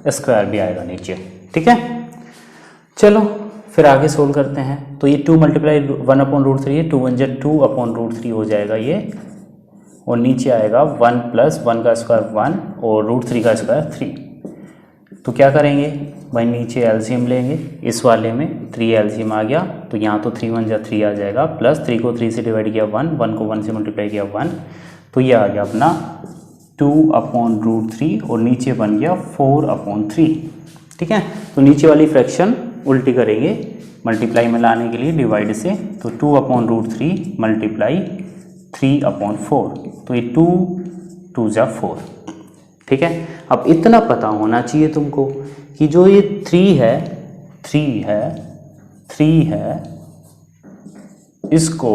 स्क्वायर भी आएगा नीचे, ठीक है। चलो फिर आगे सोल्व करते हैं। तो ये 2 मल्टीप्लाई 1/√3 है, 2 1 जा 2/√3 हो जाएगा ये, और नीचे आएगा 1 + 1 का स्क्वायर 1 और √3 का स्क्वायर 3। तो क्या करेंगे भाई, नीचे एलसीएम लेंगे, इस वाले में 3 एलसीएम आ गया, तो यहाँ तो 3 1 जा 3 आ जाएगा, प्लस 3 को 3 से डिवाइड किया 1, 1 को 1 से मल्टीप्लाई किया 1, तो ये आ गया अपना 2/√3 और नीचे बन गया 4/3, ठीक है। तो नीचे वाली फ्रैक्शन उल्टी करेंगे मल्टीप्लाई में लाने के लिए डिवाइड से, तो 2/√3 मल्टीप्लाई 3/4, तो ये 2 2 जा 4, ठीक है। अब इतना पता होना चाहिए तुमको कि जो ये 3 है इसको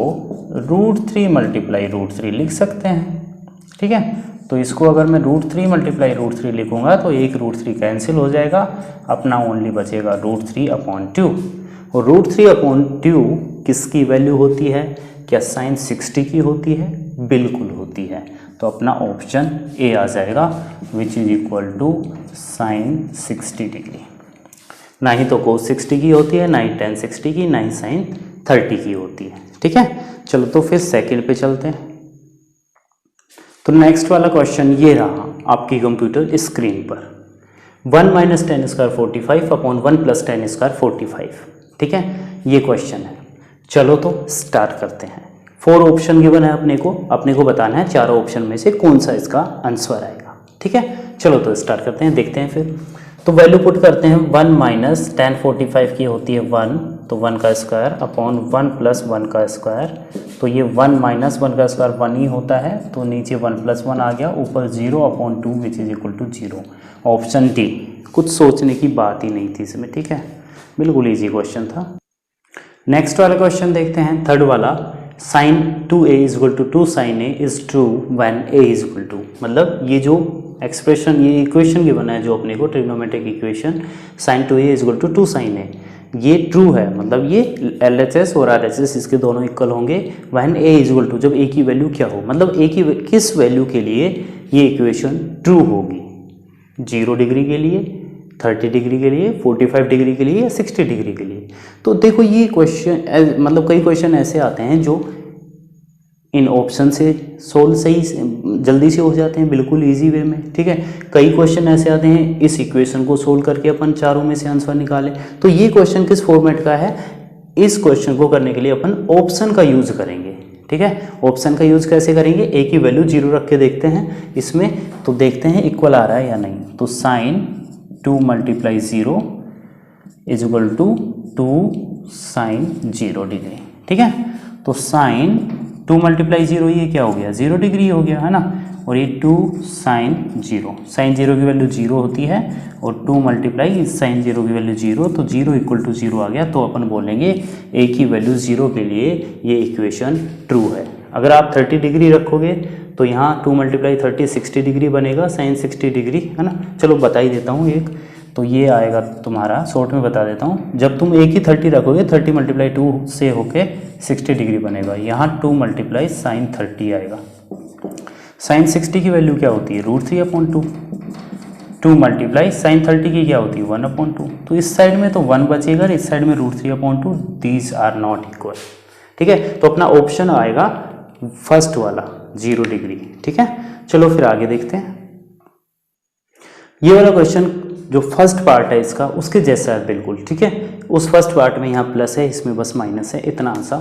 √3 मल्टीप्लाई √3 लिख सकते हैं, ठीक है। तो इसको अगर मैं √3 मल्टीप्लाई √3 लिखूंगा तो एक √3 कैंसिल हो जाएगा, अपना ओनली बचेगा √3/2, और √3/2 किसकी वैल्यू होती है, क्या साइन 60 की होती है, बिल्कुल होती है। तो अपना ऑप्शन ए आ जाएगा, which is equal to sine 60 degree. ना ही तो कोस 60 की होती है, ना ही tan 60 की, ना ही साइन 30 की होती है, ठीक है। चलो तो फिर सेकंड पे चलते हैं। तो नेक्स्ट वाला क्वेश्चन ये रहा आपकी कंप्यूटर स्क्रीन पर, 1 - tan square 45 upon 1 + tan square 45, ठीक है, ये क्वेश्चन है। चलो तो स्टार्ट करते हैं। 4 ऑप्शन गिवन है, अपने को बताना है चारों ऑप्शन में से कौन सा इसका आंसर आएगा, ठीक है। चलो तो स्टार्ट करते हैं, देखते हैं फिर। तो वैल्यू पुट करते हैं, 1 - tan 45 की होती है 1, तो 1 का स्क्वायर अपॉन 1 + 1 का स्क्वायर, तो ये 1 - 1 का स्क्वायर 1 ही होता है, तो नीचे 1 + 1 आ गया, ऊपर 0/2 which is equal to 0। Option D, कुछ सोचने की बात ही नहीं थी इसमें, ठीक है, बिल्कुल ईजी क्वेश्चन था। नेक्स्ट वाला क्वेश्चन देखते हैं, थर्ड वाला, sine 2a is equal to 2 sine A is true when a is equal to, मतलब ये जो एक्सप्रेशन, ये इक्वेशन गिवन है जो अपने को trigonometric equation sine 2a is equal to 2 sine A, ये ट्रू है, मतलब ये LHS और RHS इसके दोनों इक्वल होंगे when a is equal to, जब a की वैल्यू क्या हो, मतलब a की किस वैल्यू के लिए ये इक्वेशन ट्रू होगी, 0 डिग्री के लिए, 30 डिग्री के लिए, 45 डिग्री के लिए या 60 डिग्री के लिए। तो देखो ये क्वेश्चन, मतलब कई क्वेश्चन ऐसे आते हैं जो इन ऑप्शन से सोल्व सही जल्दी से हो जाते हैं, बिल्कुल इजी वे में, ठीक है। कई क्वेश्चन ऐसे आते हैं इस इक्वेशन को सोल्व करके अपन चारों में से आंसर निकालें। तो ये क्वेश्चन किस फॉर्मेट का है, इस क्वेश्चन को करने के लिए अपन ऑप्शन का यूज करेंगे, ठीक है। ऑप्शन का यूज कैसे करेंगे, a की वैल्यू 0 रख के देखते हैं इसमें, तो देखते हैं इक्वल आ रहा है या नहीं। तो sine 2 multiply 0 is equal to 2 sine 0 degree, ठीक है। तो साइन 2 मल्टीप्लाई 0 ये क्या हो गया, 0 डिग्री हो गया, है ना। और ये 2 साइन 0, साइन 0 की वैल्यू 0 होती है, और 2 मल्टीप्लाई साइन 0 की वैल्यू 0, तो 0 इक्वल टू 0 आ गया। तो अपन बोलेंगे a की वैल्यू 0 के लिए ये इक्वेशन ट्रू है। अगर आप 30 डिग्री रखोगे तो यहाँ 2 मल्टीप्लाई 30 60 डिग्री बनेगा, साइन 60 डिग्री, है ना। चलो बता ही देता हूँ एक, तो ये आएगा तुम्हारा, शॉर्ट में बता देता हूँ, जब तुम a की 30 रखोगे 30 मल्टीप्लाई 2 से होके 60 डिग्री बनेगा, यहाँ 2 मल्टीप्लाई साइन 30 आएगा। साइन 60 की वैल्यू क्या होती है, √3/2, 2 मल्टीप्लाई साइन 30 की क्या होती है, 1/2। तो इस साइड में तो 1 बचेगा, इस साइड में √3/2, दीज आर नॉट इक्वल, ठीक है। तो अपना ऑप्शन आएगा फर्स्ट वाला 0 डिग्री, ठीक है। चलो फिर आगे देखते हैं। ये वाला क्वेश्चन जो फर्स्ट पार्ट है इसका उसके जैसा है बिल्कुल, ठीक है। उस फर्स्ट पार्ट में यहाँ प्लस है, इसमें बस माइनस है, इतना सा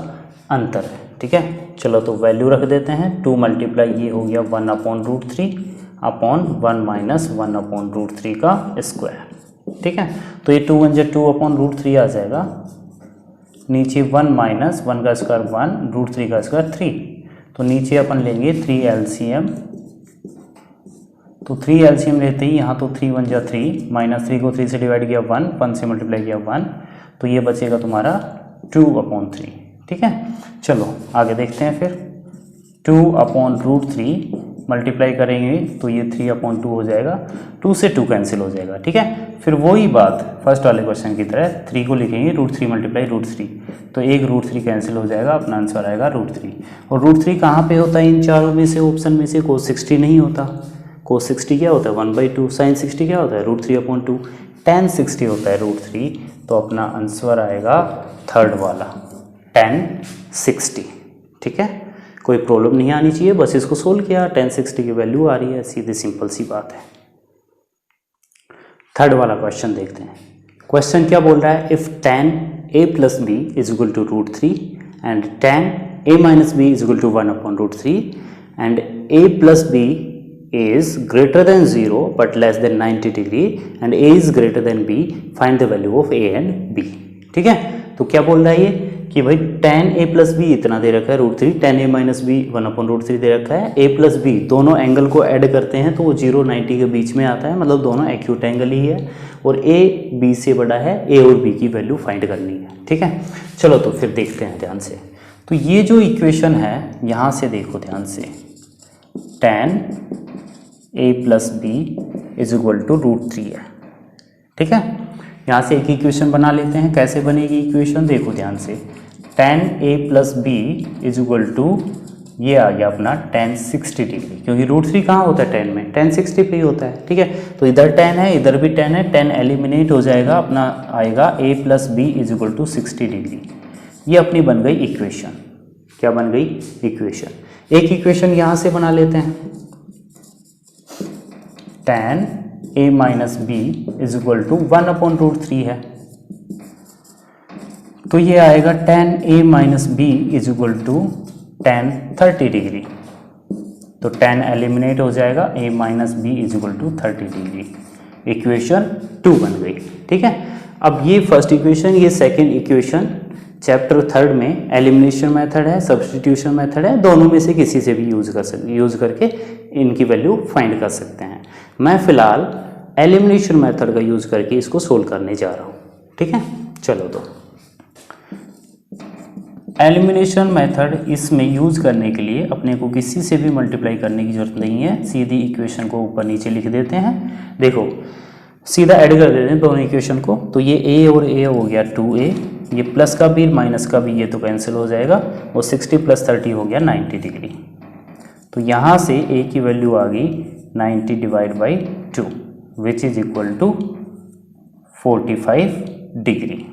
अंतर है, ठीक है। चलो तो वैल्यू रख देते हैं, 2 मल्टीप्लाई ये हो गया 1/√3 अपॉन 1 माइनस 1/√3 का स्क्वायर, ठीक है। तो ये 2 1 2/√3 आ जाएगा, नीचे 1 माइनस 1 का स्क्वायर 1, √3 का स्क्वायर 3, तो नीचे अपन लेंगे 3 LCM, तो 3 LCM लेते ही यहाँ तो 3 1 3, माइनस 3 को 3 से डिवाइड किया 1 से मल्टीप्लाई किया 1, तो ये बचेगा तुम्हारा 2/3, ठीक है। चलो आगे देखते हैं फिर, 2/√3 मल्टीप्लाई करेंगे तो ये 3/2 हो जाएगा, 2 से 2 कैंसिल हो जाएगा, ठीक है। फिर वही बात फर्स्ट वाले क्वेश्चन की तरह 3 को लिखेंगे √3 मल्टीप्लाई √3, तो एक √3 कैंसिल हो जाएगा, अपना आंसर आएगा √3। और √3 कहाँ पे होता है इन चारों में से, ऑप्शन में से cos 60 नहीं होता, cos 60 क्या होता है 1/2, साइन 60 क्या होता है √3/2, tan 60 होता है √3, तो अपना आंसर आएगा थर्ड वाला tan 60, ठीक है। कोई प्रॉब्लम नहीं आनी चाहिए, बस इसको सोल्व किया, tan 60 की वैल्यू आ रही है, सीधी सिंपल सी बात है। थर्ड वाला क्वेश्चन देखते हैं। क्वेश्चन क्या बोल रहा है, if tan a plus b is equal to √3 and tan a minus b is equal to 1/√3 and a plus b is greater than 0 but less than 90 degree and a is greater than b, find the value of a and b, ठीक है। तो क्या बोल रहा है ये कि भाई tan a प्लस b इतना दे रखा है √3, tan a माइनस b 1/√3 दे रखा है, a प्लस b दोनों एंगल को ऐड करते हैं तो वो 0 90 के बीच में आता है, मतलब दोनों एक्यूट एंगल ही है, और a b से बड़ा है, a और b की वैल्यू फाइंड करनी है, ठीक है। चलो तो फिर देखते हैं ध्यान से। तो ये जो इक्वेशन है यहाँ से देखो ध्यान से, tan a plus B is equal to √3 है, ठीक है। यहाँ से एक इक्वेशन बना लेते हैं, कैसे बनेगी इक्वेशन देखो ध्यान से, tan a plus B is equal to, ये आ गया अपना tan 60 डिग्री, क्योंकि √3 कहाँ होता है tan में, tan 60 पे ही होता है, ठीक है। तो इधर tan है इधर भी tan है, tan एलिमिनेट हो जाएगा, अपना आएगा a plus B is equal to 60 degree. ये अपनी बन गई इक्वेशन, क्या बन गई इक्वेशन। एक इक्वेशन यहाँ से बना लेते हैं, tan a minus B is equal to 1/√3 है, तो ये आएगा tan a minus B is equal to tan 30 degree, तो tan एलिमिनेट हो जाएगा, a minus B is equal to 30 degree, equation 2 बन गई, ठीक है। अब ये फर्स्ट इक्वेशन, ये सेकेंड इक्वेशन, चैप्टर थर्ड में एलिमिनेशन मेथड है, सब्स्टिट्यूशन मेथड है, दोनों में से किसी से भी यूज करके इनकी वैल्यू फाइंड कर सकते हैं। मैं फिलहाल एलिमिनेशन मेथड का यूज करके इसको सोल्व करने जा रहा हूँ, ठीक है। चलो तो एलिमिनेशन मेथड इसमें यूज़ करने के लिए अपने को किसी से भी मल्टीप्लाई करने की जरूरत नहीं है, सीधी इक्वेशन को ऊपर नीचे लिख देते हैं। देखो सीधा ऐड कर देते हैं दोनों इक्वेशन को, तो ये a और a हो गया 2a, ये प्लस का भी माइनस का भी ये तो कैंसिल हो जाएगा, और 60 + 30 हो गया 90 डिग्री। तो यहाँ से a की वैल्यू आ गई 90 / 2 which is equal to 45 degree.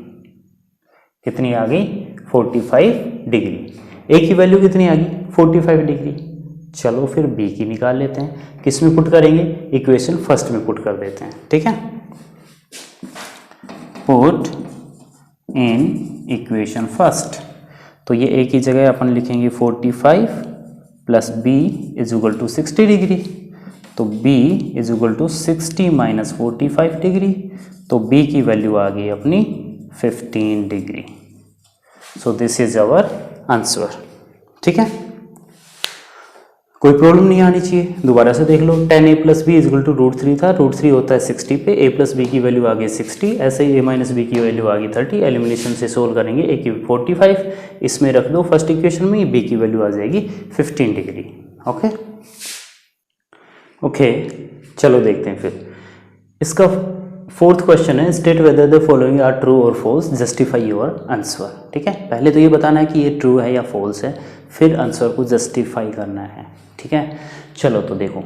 कितनी आ गई? 45 डिग्री। a की वैल्यू कितनी आ गई? 45 डिग्री। चलो फिर b की निकाल लेते हैं। किस में पुट करेंगे? इक्वेशन फर्स्ट में पुट कर देते हैं, ठीक है। पुट इन इक्वेशन फर्स्ट, तो ये a की जगह अपन लिखेंगे 45 plus b is equal to 60 degree, तो b is equal to 60 minus 45 degree, तो b की वैल्यू आ गई अपनी 15 degree. So this is our answer, ठीक है। कोई प्रॉब्लम नहीं आनी चाहिए। दोबारा से देख लो, 10a + b is equal to √3 था, √3 होता है 60 पे, a + b की वैल्यू आ गई 60, ऐसे ही a - b की वैल्यू आ गई 30। एलिमिनेशन से सोल्व करेंगे, a की 45 इसमें रख दो फर्स्ट इक्वेशन में, b की वैल्यू आ जाएगी 15 डिग्री। ओके ओके, चलो देखते हैं फिर इसका फोर्थ क्वेश्चन है, state whether the following are true और फॉल्स, जस्टिफाई योर आंसर। ठीक है, पहले तो ये बताना है कि ये ट्रू है या फॉल्स है, फिर आंसर को जस्टिफाई करना है। ठीक है, चलो तो देखो,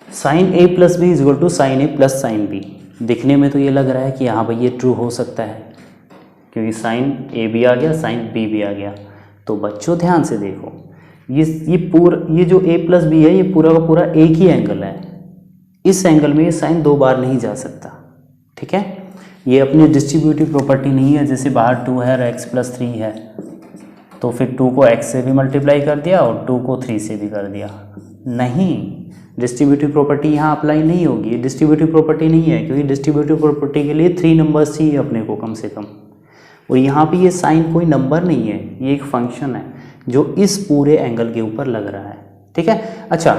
sine a + b is equal to sine a + sine b। दिखने में तो ये लग रहा है कि हाँ भाई ये ट्रू हो सकता है, क्योंकि साइन a भी आ गया, साइन b भी आ गया। तो बच्चों ध्यान से देखो, ये जो a + b है, ये पूरा का पूरा एक ही एंगल है। इस एंगल में ये साइन दो बार नहीं जा सकता। ठीक है, ये अपनी डिस्ट्रीब्यूटिव प्रॉपर्टी नहीं है, जैसे बाहर 2 है और x + 3 है, तो फिर 2 को x से भी मल्टीप्लाई कर दिया और 2 को 3 से भी कर दिया। नहीं, डिस्ट्रीब्यूटिव प्रॉपर्टी यहाँ अप्लाई नहीं होगी, डिस्ट्रीब्यूटिव प्रॉपर्टी नहीं है, क्योंकि डिस्ट्रीब्यूटिव प्रॉपर्टी के लिए 3 नंबर्स चाहिए अपने को कम से कम। और यहाँ पे ये साइन कोई नंबर नहीं है, ये एक फंक्शन है जो इस पूरे एंगल के ऊपर लग रहा है। ठीक है, अच्छा,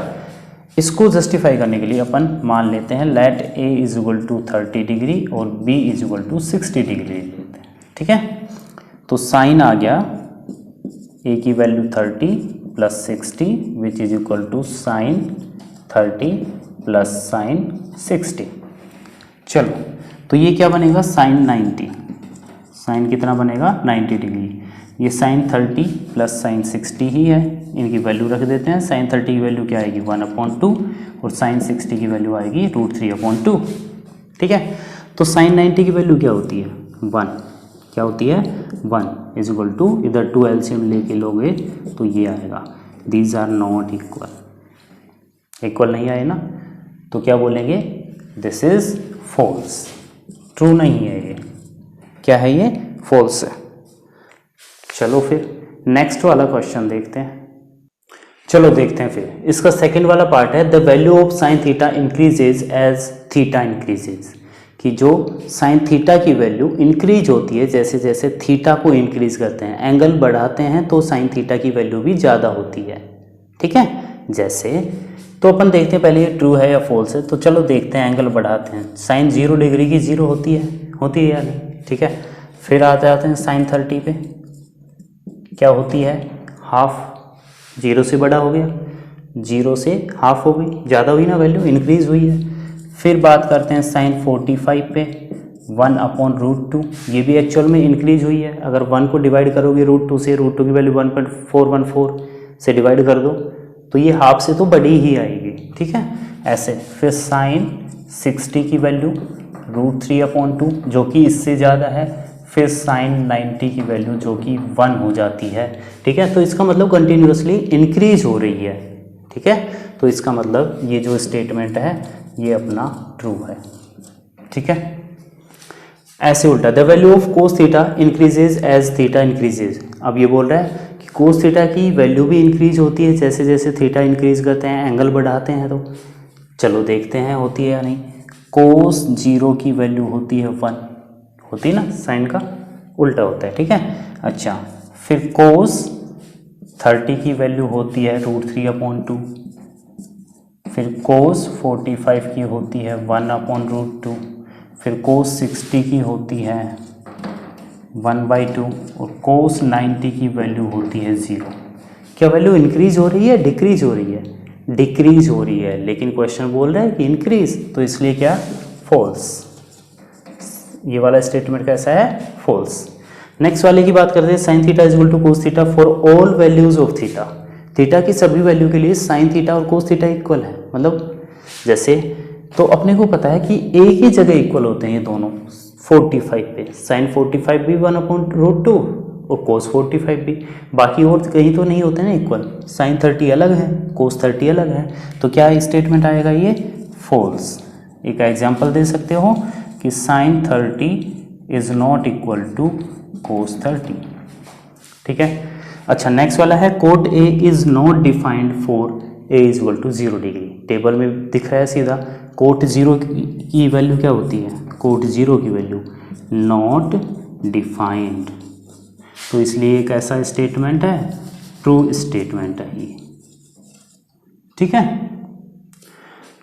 इसको जस्टिफाई करने के लिए अपन मान लेते हैं let a is equal to 30 degree और b is equal to 60 degree लेते हैं। ठीक है, तो साइन आ गया a की value 30 + 60 which is equal to sine 30 + sine 60। चलो, तो ये क्या बनेगा? साइन 90। साइन कितना बनेगा? 90 डिग्री। ये साइन 30 + साइन 60 ही है, इनकी वैल्यू रख देते हैं। साइन 30 की वैल्यू क्या आएगी? 1/2, और साइन 60 की वैल्यू आएगी √3/2। ठीक है, तो साइन 90 की वैल्यू क्या होती है? 1। क्या होती है? 1 इज इक्वल टू, इधर 2 एलसीएम लेके लोगे तो ये आएगा, these are not equal. Equal नहीं आए ना, तो क्या बोलेंगे? दिस इज फॉल्स, ट्रू नहीं है ये। क्या है ये? फॉल्स है। चलो फिर नेक्स्ट वाला क्वेश्चन देखते हैं। चलो देखते हैं फिर इसका सेकंड वाला पार्ट है, the value of sine theta increases as theta increases, कि जो साइन थीटा की वैल्यू इंक्रीज होती है जैसे जैसे थीटा को इंक्रीज करते हैं, एंगल बढ़ाते हैं, तो साइन थीटा की वैल्यू भी ज़्यादा होती है। ठीक है, जैसे, तो अपन देखते हैं पहले ये ट्रू है या फॉल्स है। तो चलो देखते हैं, एंगल बढ़ाते हैं। साइन 0 डिग्री की 0 होती है या नहीं? ठीक है, फिर आते हैं साइन 30 पे, क्या होती है? हाफ। 0 से बड़ा हो गया, 0 से हाफ हो गई, ज़्यादा हुई ना वैल्यू, इंक्रीज हुई है। फिर बात करते हैं साइन 45 पे, 1/√2, ये भी एक्चुअल में इंक्रीज हुई है। अगर 1 को डिवाइड करोगे √2 से, √2 की वैल्यू 1.414 से डिवाइड कर दो, तो ये हाफ से तो बड़ी ही आएगी। ठीक है, ऐसे। फिर साइन 60 की वैल्यू √3/2, जो कि इससे ज़्यादा है। फिर साइन 90 की वैल्यू जो कि 1 हो जाती है। ठीक है, तो इसका मतलब कंटिन्यूसली इंक्रीज हो रही है। ठीक है, तो इसका मतलब ये जो स्टेटमेंट है ये अपना ट्रू है। ठीक है, ऐसे उल्टा, the value of cos theta increases as theta increases. अब ये बोल रहा है कि कोस थीटा की वैल्यू भी इंक्रीज होती है जैसे जैसे थीटा इंक्रीज करते हैं, एंगल बढ़ाते हैं। तो चलो देखते हैं होती है या नहीं। कोस 0 की वैल्यू होती है 1, होती है ना, साइन का उल्टा होता है। ठीक है, अच्छा, फिर कोस 30 की वैल्यू होती है √3/2, फिर कोस 45 की होती है 1/√2, फिर कोस 60 की होती है 1/2 और कोस 90 की वैल्यू होती है 0। क्या वैल्यू इंक्रीज हो रही है डिक्रीज हो रही है? डिक्रीज हो रही है, लेकिन क्वेश्चन बोल रहा है कि इंक्रीज, तो इसलिए क्या फॉल्स। ये वाला स्टेटमेंट कैसा है? फॉल्स। नेक्स्ट वाले की बात करते हैं, sine theta is equal to cos theta for all values of theta. Theta की सभी वैल्यू के लिए साइन थीटा और कोस थीटा इक्वल है, मतलब जैसे तो अपने को पता है कि एक ही जगह इक्वल होते हैं ये दोनों 45 पे, साइन 45 भी 1/√2 और कोस 45 भी, बाकी और कहीं तो नहीं होते ना इक्वल। साइन 30 अलग है, कोस 30 अलग है, तो क्या स्टेटमेंट आएगा ये? फॉल्स। एक एग्जांपल दे सकते हो कि sine 30 is not equal to cos 30। ठीक है। अच्छा, नेक्स्ट वाला है cot A is not defined for A is equal to 0 degree. Table में दिख रहा है सीधा, कोट 0 की वैल्यू क्या होती है? कोट 0 की वैल्यू नॉट डिफाइंड, तो इसलिए एक ऐसा स्टेटमेंट है, ट्रू स्टेटमेंट है ये। ठीक है,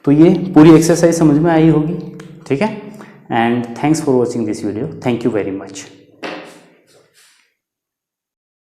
तो ये पूरी एक्सरसाइज समझ में आई होगी। ठीक है, and thanks for watching this video, thank you very much.